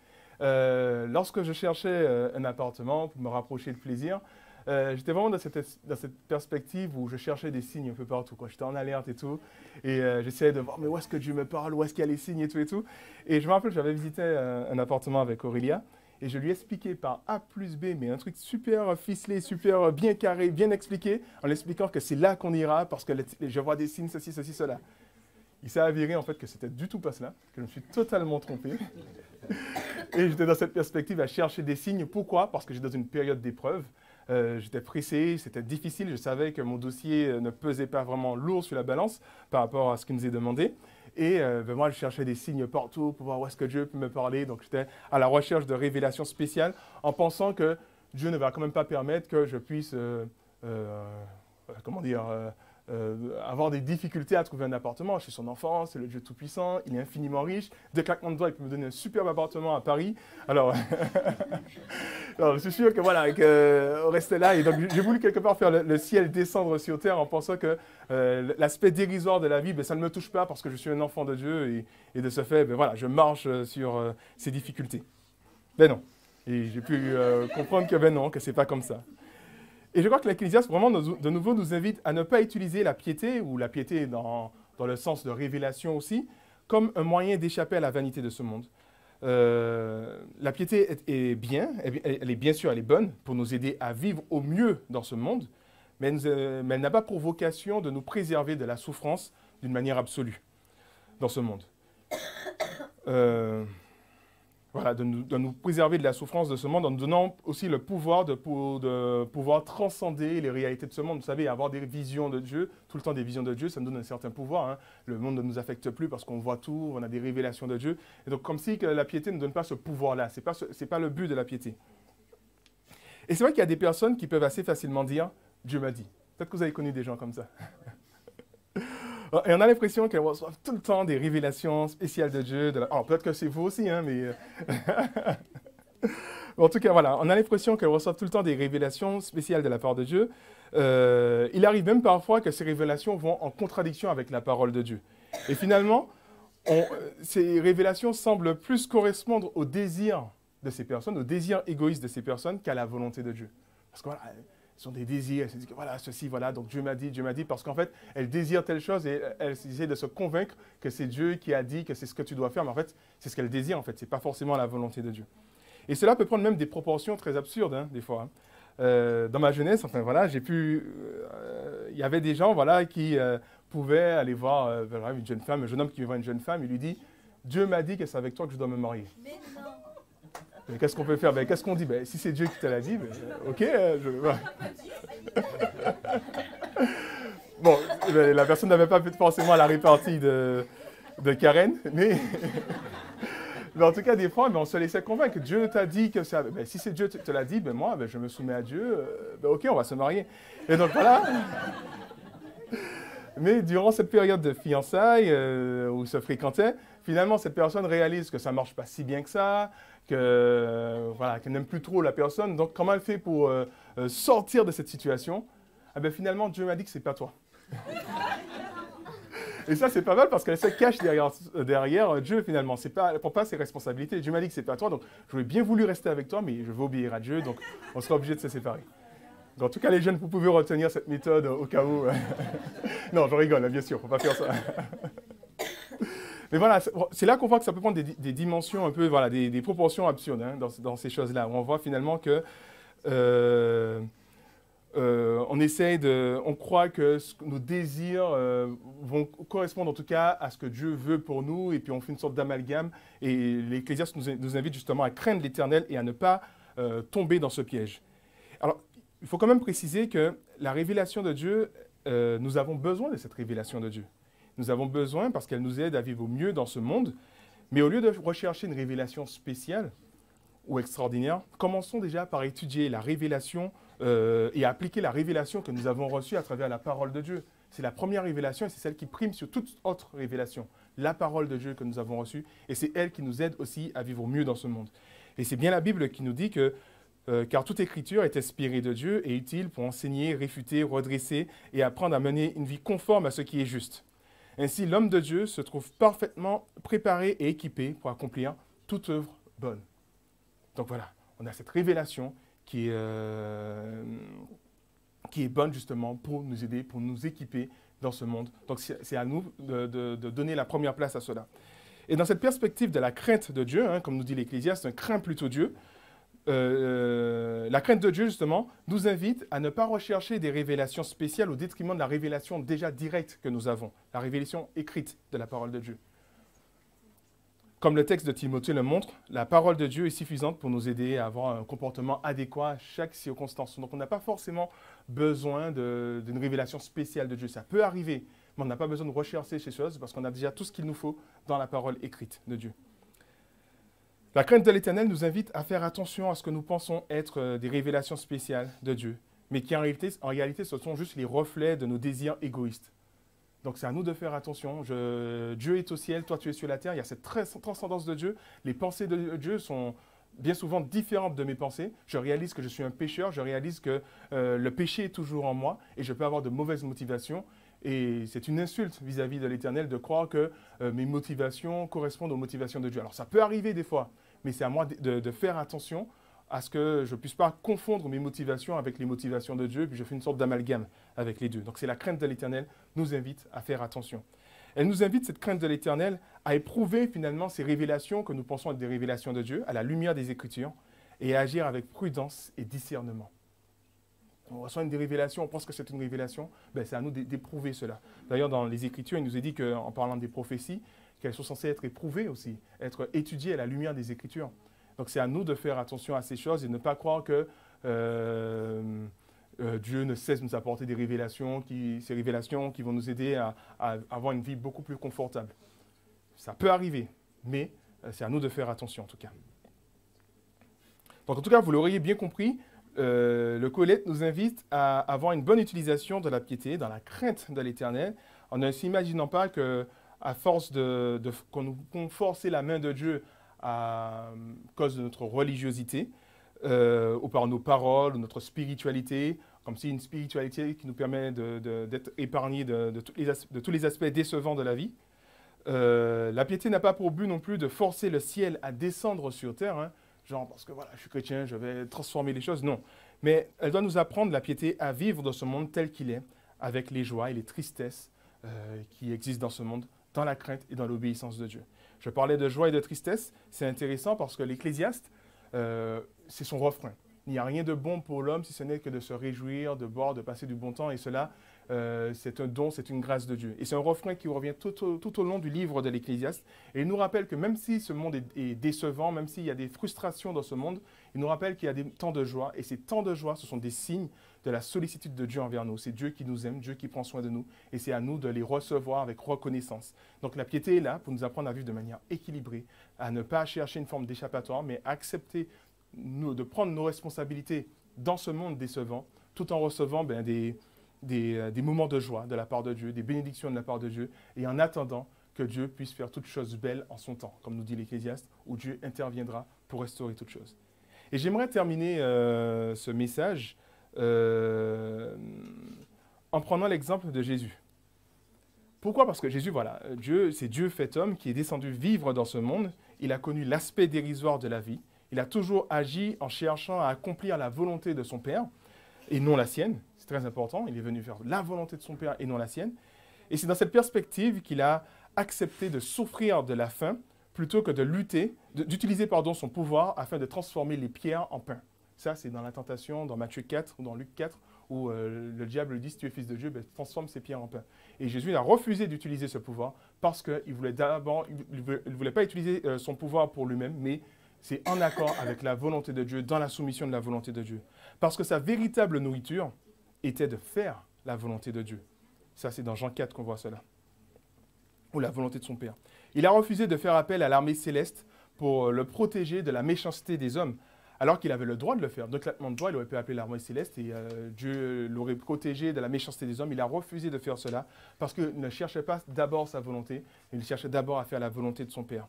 Lorsque je cherchais un appartement pour me rapprocher de plaisir, j'étais vraiment dans cette perspective où je cherchais des signes un peu partout, quoi. J'étais en alerte et tout, et j'essayais de voir mais où est-ce que Dieu me parle, où est-ce qu'il y a les signes et tout et tout. Et je me rappelle que j'avais visité un appartement avec Aurélia, et je lui ai expliqué par A plus B, mais un truc super ficelé, super bien carré, bien expliqué, en lui expliquant que c'est là qu'on ira parce que je vois des signes, ceci, ceci, cela. Il s'est avéré en fait que c'était du tout pas cela, que je me suis totalement trompé. Et j'étais dans cette perspective à chercher des signes. Pourquoi? Parce que j'étais dans une période d'épreuve. J'étais pressé, c'était difficile. Je savais que mon dossier ne pesait pas vraiment lourd sur la balance par rapport à ce qui nous est demandé. Et moi, je cherchais des signes partout pour voir où est-ce que Dieu peut me parler. Donc, j'étais à la recherche de révélations spéciales en pensant que Dieu ne va quand même pas permettre que je puisse, avoir des difficultés à trouver un appartement. Je suis son enfant, c'est le Dieu Tout-Puissant, il est infiniment riche. De claquement de doigts, il peut me donner un superbe appartement à Paris. Alors, alors je suis sûr que voilà, on restait là. Et donc, j'ai voulu quelque part faire le ciel descendre sur terre en pensant que l'aspect dérisoire de la vie, ben, ça ne me touche pas parce que je suis un enfant de Dieu. Et de ce fait, ben, voilà, je marche sur ces difficultés. Ben non. Et j'ai pu comprendre que ben non, que ce n'est pas comme ça. Et je crois que l'Ecclésiaste, vraiment, de nouveau, nous invite à ne pas utiliser la piété, ou la piété dans le sens de révélation aussi, comme un moyen d'échapper à la vanité de ce monde. La piété est bien, elle est bien sûr, elle est bonne pour nous aider à vivre au mieux dans ce monde, mais elle n'a pas pour vocation de nous préserver de la souffrance d'une manière absolue dans ce monde. Voilà, de nous préserver de la souffrance de ce monde en nous donnant aussi le pouvoir de pouvoir transcender les réalités de ce monde. Vous savez, avoir des visions de Dieu, tout le temps des visions de Dieu, ça nous donne un certain pouvoir. Hein. Le monde ne nous affecte plus parce qu'on voit tout, on a des révélations de Dieu. Et donc, comme si que la piété ne donne pas ce pouvoir-là. Ce n'est pas le but de la piété. Et c'est vrai qu'il y a des personnes qui peuvent assez facilement dire « Dieu m'a dit ». Peut-être que vous avez connu des gens comme ça. Et on a l'impression qu'elles reçoivent tout le temps des révélations spéciales de Dieu. Alors, peut-être que c'est vous aussi, hein, mais... en tout cas, voilà, on a l'impression qu'elles reçoivent tout le temps des révélations spéciales de la part de Dieu. Il arrive même parfois que ces révélations vont en contradiction avec la parole de Dieu. Et finalement, ces révélations semblent plus correspondre au désir de ces personnes, au désir égoïste de ces personnes qu'à la volonté de Dieu. Parce que voilà... Ce sont des désirs, elles se disent que voilà, ceci, voilà, donc Dieu m'a dit, parce qu'en fait, elles désirent telle chose et elles essaient de se convaincre que c'est Dieu qui a dit que c'est ce que tu dois faire, mais en fait, c'est ce qu'elles désirent, en fait, ce n'est pas forcément la volonté de Dieu. Et cela peut prendre même des proportions très absurdes, hein, des fois. Hein. Dans ma jeunesse, enfin voilà, il y avait des gens, voilà, qui pouvaient aller voir une jeune femme, un jeune homme qui voit une jeune femme, il lui dit, Dieu m'a dit que c'est avec toi que je dois me marier. Mais non. Qu'est-ce qu'on peut faire? Qu'est-ce qu'on dit? Si c'est Dieu qui te l'a dit, ok. Bon, la personne n'avait pas forcément la répartie de Karen, mais en tout cas, des fois, on se laissait convaincre. Dieu t'a dit que ça. Si c'est Dieu qui te l'a dit, moi, je me soumets à Dieu. Ok, on va se marier. Et donc voilà. Mais durant cette période de fiançailles où ils se fréquentaient, finalement, cette personne réalise que ça ne marche pas si bien que ça, qu'elle n'aime plus trop la personne. Donc, comment elle fait pour sortir de cette situation? Finalement, Dieu m'a dit que ce n'est pas toi. Et ça, c'est pas mal parce qu'elle se cache derrière Dieu, finalement. Elle ne prend pas ses responsabilités. Dieu m'a dit que ce n'est pas toi, donc j'aurais bien voulu rester avec toi, mais je veux obéir à Dieu, donc on sera obligé de se séparer. En tout cas, les jeunes, vous pouvez retenir cette méthode au cas où. Non, je rigole, bien sûr, il ne faut pas faire ça. Mais voilà, c'est là qu'on voit que ça peut prendre des dimensions un peu, voilà, des proportions absurdes hein, dans ces choses-là, où on voit finalement que on croit que nos désirs vont correspondre en tout cas à ce que Dieu veut pour nous, et puis on fait une sorte d'amalgame, et l'Ecclésiaste nous invite justement à craindre l'Éternel et à ne pas tomber dans ce piège. Alors, il faut quand même préciser que la révélation de Dieu, nous avons besoin de cette révélation de Dieu. Nous avons besoin parce qu'elle nous aide à vivre au mieux dans ce monde. Mais au lieu de rechercher une révélation spéciale ou extraordinaire, commençons déjà par étudier la révélation et à appliquer la révélation que nous avons reçue à travers la parole de Dieu. C'est la première révélation et c'est celle qui prime sur toute autre révélation. La parole de Dieu que nous avons reçue et c'est elle qui nous aide aussi à vivre mieux dans ce monde. Et c'est bien la Bible qui nous dit que car toute écriture est inspirée de Dieu et utile pour enseigner, réfuter, redresser et apprendre à mener une vie conforme à ce qui est juste. Ainsi, l'homme de Dieu se trouve parfaitement préparé et équipé pour accomplir toute œuvre bonne. Donc voilà, on a cette révélation qui est bonne justement pour nous aider, pour nous équiper dans ce monde. Donc c'est à nous de donner la première place à cela. Et dans cette perspective de la crainte de Dieu, comme nous dit l'Ecclésiaste, on craint plutôt Dieu. La crainte de Dieu, justement, nous invite à ne pas rechercher des révélations spéciales au détriment de la révélation déjà directe que nous avons, la révélation écrite de la parole de Dieu. Comme le texte de Timothée le montre, la parole de Dieu est suffisante pour nous aider à avoir un comportement adéquat à chaque circonstance. Donc on n'a pas forcément besoin d'une révélation spéciale de Dieu. Ça peut arriver, mais on n'a pas besoin de rechercher ces choses parce qu'on a déjà tout ce qu'il nous faut dans la parole écrite de Dieu. La crainte de l'Éternel nous invite à faire attention à ce que nous pensons être des révélations spéciales de Dieu, mais qui en réalité ce sont juste les reflets de nos désirs égoïstes. Donc c'est à nous de faire attention. Dieu est au ciel, toi tu es sur la terre. Il y a cette transcendance de Dieu. Les pensées de Dieu sont bien souvent différentes de mes pensées. Je réalise que je suis un pécheur, je réalise que le péché est toujours en moi et je peux avoir de mauvaises motivations. Et c'est une insulte vis-à-vis de l'Éternel de croire que mes motivations correspondent aux motivations de Dieu. Alors ça peut arriver des fois, mais c'est à moi de faire attention à ce que je ne puisse pas confondre mes motivations avec les motivations de Dieu, puis je fais une sorte d'amalgame avec les deux. Donc c'est la crainte de l'Éternel nous invite à faire attention. Elle nous invite, cette crainte de l'Éternel, à éprouver finalement ces révélations que nous pensons être des révélations de Dieu, à la lumière des Écritures, et à agir avec prudence et discernement. On reçoit une des révélations, on pense que c'est une révélation, c'est à nous d'éprouver cela. D'ailleurs, dans les Écritures, il nous est dit qu'en parlant des prophéties, qu'elles sont censées être éprouvées aussi, être étudiées à la lumière des Écritures. Donc c'est à nous de faire attention à ces choses et ne pas croire que Dieu ne cesse de nous apporter des révélations, ces révélations qui vont nous aider à avoir une vie beaucoup plus confortable. Ça peut arriver, mais c'est à nous de faire attention en tout cas. Donc en tout cas, vous l'auriez bien compris, le Qoheleth nous invite à avoir une bonne utilisation de la piété, dans la crainte de l'Éternel, en ne s'imaginant pas qu'à force qu'on nous forcer la main de Dieu à cause de notre religiosité, ou par nos paroles, ou notre spiritualité, comme si une spiritualité qui nous permet d'être épargnés de tous les aspects décevants de la vie. La piété n'a pas pour but non plus de forcer le ciel à descendre sur terre, genre parce que voilà, je suis chrétien, je vais transformer les choses, non. Mais elle doit nous apprendre, la piété, à vivre dans ce monde tel qu'il est, avec les joies et les tristesses qui existent dans ce monde, dans la crainte et dans l'obéissance de Dieu. Je parlais de joie et de tristesse, c'est intéressant parce que l'Ecclésiaste, c'est son refrain. Il n'y a rien de bon pour l'homme si ce n'est que de se réjouir, de boire, de passer du bon temps, et cela, c'est un don, c'est une grâce de Dieu. Et c'est un refrain qui revient tout au long du livre de l'Ecclésiaste, et il nous rappelle que même si ce monde est décevant, même s'il y a des frustrations dans ce monde, il nous rappelle qu'il y a des temps de joie, et ces temps de joie, ce sont des signes de la sollicitude de Dieu envers nous. C'est Dieu qui nous aime, Dieu qui prend soin de nous, et c'est à nous de les recevoir avec reconnaissance. Donc la piété est là pour nous apprendre à vivre de manière équilibrée, à ne pas chercher une forme d'échappatoire, mais à accepter de prendre nos responsabilités dans ce monde décevant, tout en recevant des moments de joie de la part de Dieu, des bénédictions de la part de Dieu, et en attendant que Dieu puisse faire toutes choses belles en son temps, comme nous dit l'Ecclésiaste, où Dieu interviendra pour restaurer toutes choses. Et j'aimerais terminer ce message en prenant l'exemple de Jésus. Pourquoi? Parce que Jésus, voilà, c'est Dieu fait homme qui est descendu vivre dans ce monde. Il a connu l'aspect dérisoire de la vie. Il a toujours agi en cherchant à accomplir la volonté de son Père et non la sienne. C'est très important. Il est venu faire la volonté de son Père et non la sienne. Et c'est dans cette perspective qu'il a accepté de souffrir de la faim plutôt que d'utiliser son pouvoir afin de transformer les pierres en pain. Ça, c'est dans la tentation, dans Matthieu 4 ou dans Luc 4, où le diable dit, si tu es fils de Dieu, transforme ces pierres en pain. Et Jésus a refusé d'utiliser ce pouvoir parce qu'il ne voulait pas utiliser son pouvoir pour lui-même, mais c'est en accord avec la volonté de Dieu, dans la soumission de la volonté de Dieu. Parce que sa véritable nourriture était de faire la volonté de Dieu. Ça, c'est dans Jean 4 qu'on voit cela. Ou la volonté de son Père. Il a refusé de faire appel à l'armée céleste pour le protéger de la méchanceté des hommes, alors qu'il avait le droit de le faire. D'un claquement de doigts, il aurait pu appeler l'armée céleste et Dieu l'aurait protégé de la méchanceté des hommes. Il a refusé de faire cela parce qu'il ne cherchait pas d'abord sa volonté, il cherchait d'abord à faire la volonté de son Père.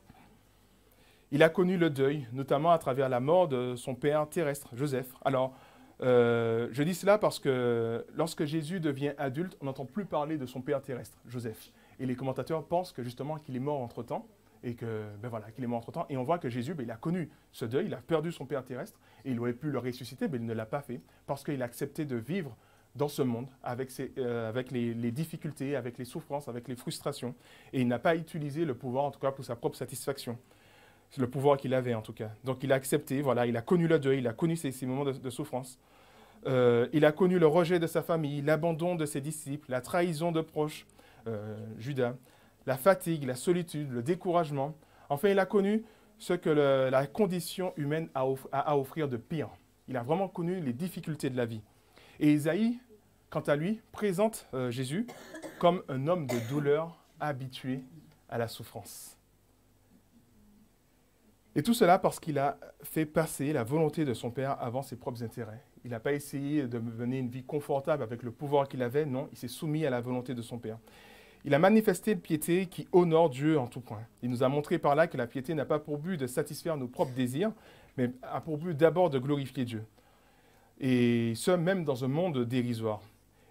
Il a connu le deuil, notamment à travers la mort de son père terrestre, Joseph. Alors, je dis cela parce que lorsque Jésus devient adulte, on n'entend plus parler de son père terrestre, Joseph. Et les commentateurs pensent que justement qu'il est mort entre-temps, et que, qu'il est mort entre-temps. Et on voit que Jésus, il a connu ce deuil, il a perdu son père terrestre, et il aurait pu le ressusciter, mais il ne l'a pas fait, parce qu'il a accepté de vivre dans ce monde, avec les difficultés, avec les souffrances, avec les frustrations, et il n'a pas utilisé le pouvoir, en tout cas pour sa propre satisfaction. C'est le pouvoir qu'il avait, en tout cas. Donc il a accepté, il a connu le deuil, il a connu ces moments de souffrance. Il a connu le rejet de sa famille, l'abandon de ses disciples, la trahison de proches, Judas, la fatigue, la solitude, le découragement. Enfin, il a connu ce que la condition humaine a à offrir de pire. Il a vraiment connu les difficultés de la vie. Et Isaïe, quant à lui, présente Jésus comme un homme de douleur habitué à la souffrance. Et tout cela parce qu'il a fait passer la volonté de son Père avant ses propres intérêts. Il n'a pas essayé de mener une vie confortable avec le pouvoir qu'il avait, non, il s'est soumis à la volonté de son Père. Il a manifesté une piété qui honore Dieu en tout point. Il nous a montré par là que la piété n'a pas pour but de satisfaire nos propres désirs, mais a pour but d'abord de glorifier Dieu. Et ce, même dans un monde dérisoire.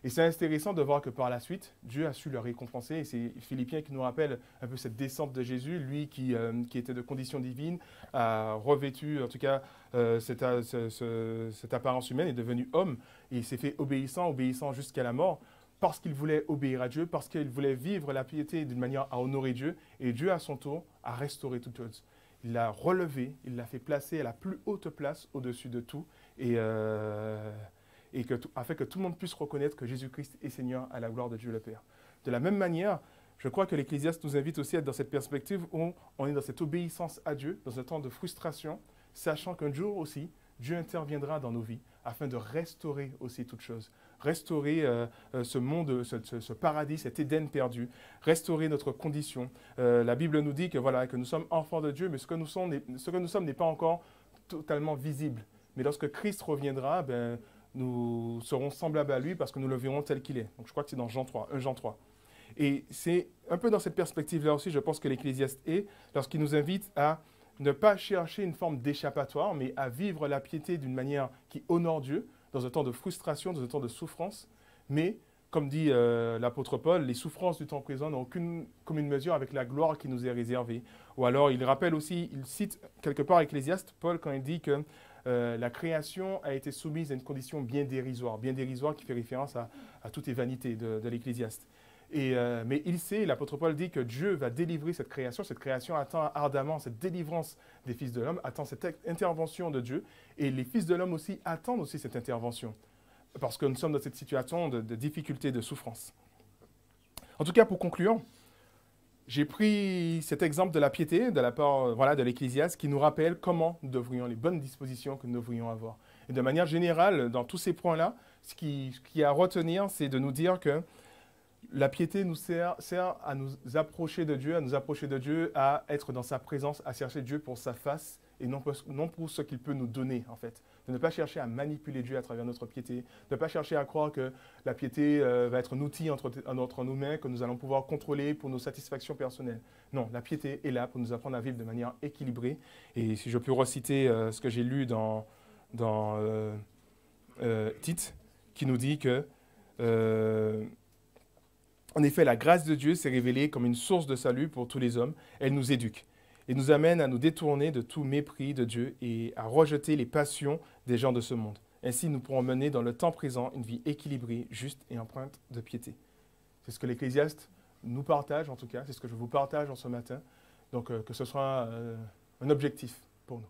Et c'est intéressant de voir que par la suite, Dieu a su le récompenser. Et c'est Philippiens qui nous rappelle un peu cette descente de Jésus, lui qui était de condition divine, a revêtu en tout cas cette apparence humaine, est devenu homme, et il s'est fait obéissant jusqu'à la mort, parce qu'il voulait obéir à Dieu, parce qu'il voulait vivre la piété d'une manière à honorer Dieu. Et Dieu, à son tour, a restauré toute chose. Il l'a relevé, il l'a fait placer à la plus haute place au-dessus de tout, afin que tout le monde puisse reconnaître que Jésus-Christ est Seigneur à la gloire de Dieu le Père. De la même manière, je crois que l'Ecclésiaste nous invite aussi à être dans cette perspective où on est dans cette obéissance à Dieu, dans un temps de frustration, sachant qu'un jour aussi, Dieu interviendra dans nos vies afin de restaurer aussi toute chose. Restaurer ce monde, ce paradis, cet Éden perdu, restaurer notre condition. La Bible nous dit que nous sommes enfants de Dieu, mais ce que nous sommes n'est pas encore totalement visible. Mais lorsque Christ reviendra, nous serons semblables à lui parce que nous le verrons tel qu'il est. Donc je crois que c'est dans Jean 3, 1 Jean 3. Et c'est un peu dans cette perspective-là aussi, je pense que l'Ecclésiaste est, lorsqu'il nous invite à ne pas chercher une forme d'échappatoire, mais à vivre la piété d'une manière qui honore Dieu, dans un temps de frustration, dans un temps de souffrance. Mais, comme dit l'apôtre Paul, les souffrances du temps présent n'ont aucune commune mesure avec la gloire qui nous est réservée. Ou alors, il rappelle aussi, il cite quelque part Ecclésiaste, Paul, quand il dit que la création a été soumise à une condition bien dérisoire qui fait référence à toutes les vanités de l'Ecclésiaste. Mais il sait, l'apôtre Paul dit que Dieu va délivrer cette création attend ardemment cette délivrance des fils de l'homme, attend cette intervention de Dieu, et les fils de l'homme aussi attendent aussi cette intervention, parce que nous sommes dans cette situation de difficulté, de souffrance. En tout cas, pour conclure, j'ai pris cet exemple de la piété de la part de l'Ecclésiaste qui nous rappelle comment nous devrions, les bonnes dispositions que nous devrions avoir. Et de manière générale, dans tous ces points-là, ce qui est à retenir, c'est de nous dire que la piété nous sert à nous approcher de Dieu, à être dans sa présence, à chercher Dieu pour sa face et non pour ce qu'il peut nous donner, en fait. De ne pas chercher à manipuler Dieu à travers notre piété, de ne pas chercher à croire que la piété va être un outil entre nos mains que nous allons pouvoir contrôler pour nos satisfactions personnelles. Non, la piété est là pour nous apprendre à vivre de manière équilibrée. Et si je peux reciter ce que j'ai lu dans Tite, qui nous dit que en effet, la grâce de Dieu s'est révélée comme une source de salut pour tous les hommes. Elle nous éduque et nous amène à nous détourner de tout mépris de Dieu et à rejeter les passions des gens de ce monde. Ainsi, nous pourrons mener dans le temps présent une vie équilibrée, juste et empreinte de piété. C'est ce que l'Ecclésiaste nous partage, en tout cas. C'est ce que je vous partage en ce matin. Donc, que ce soit un objectif pour nous.